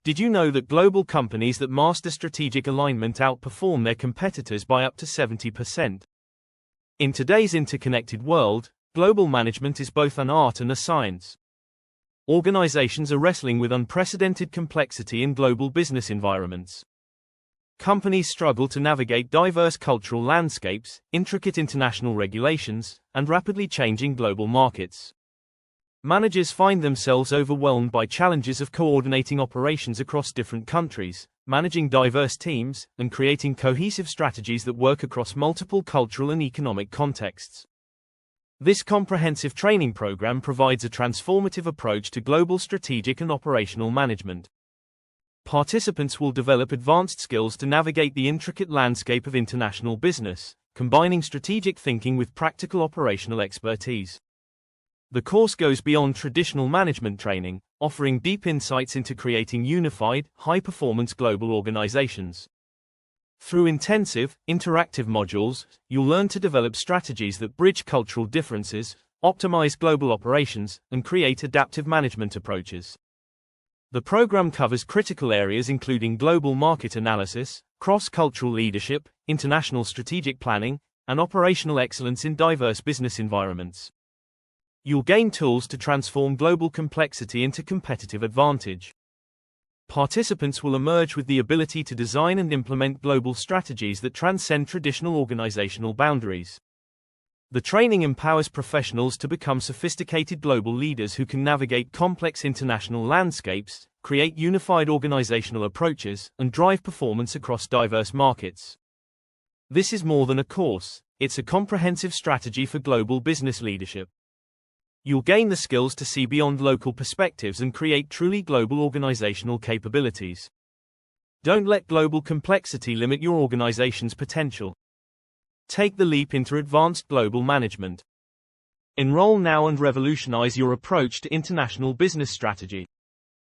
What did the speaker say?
Did you know that global companies that master strategic alignment outperform their competitors by up to 70%? In today's interconnected world, global management is both an art and a science. Organizations are wrestling with unprecedented complexity in global business environments. Companies struggle to navigate diverse cultural landscapes, intricate international regulations, and rapidly changing global markets. Managers find themselves overwhelmed by challenges of coordinating operations across different countries, managing diverse teams, and creating cohesive strategies that work across multiple cultural and economic contexts. This comprehensive training program provides a transformative approach to global strategic and operational management. Participants will develop advanced skills to navigate the intricate landscape of international business, combining strategic thinking with practical operational expertise. The course goes beyond traditional management training, offering deep insights into creating unified, high-performance global organizations. Through intensive, interactive modules, you'll learn to develop strategies that bridge cultural differences, optimize global operations, and create adaptive management approaches. The program covers critical areas including global market analysis, cross-cultural leadership, international strategic planning, and operational excellence in diverse business environments. You'll gain tools to transform global complexity into competitive advantage. Participants will emerge with the ability to design and implement global strategies that transcend traditional organizational boundaries. The training empowers professionals to become sophisticated global leaders who can navigate complex international landscapes, create unified organizational approaches, and drive performance across diverse markets. This is more than a course, it's a comprehensive strategy for global business leadership. You'll gain the skills to see beyond local perspectives and create truly global organizational capabilities. Don't let global complexity limit your organization's potential. Take the leap into advanced global management. Enroll now and revolutionize your approach to international business strategy.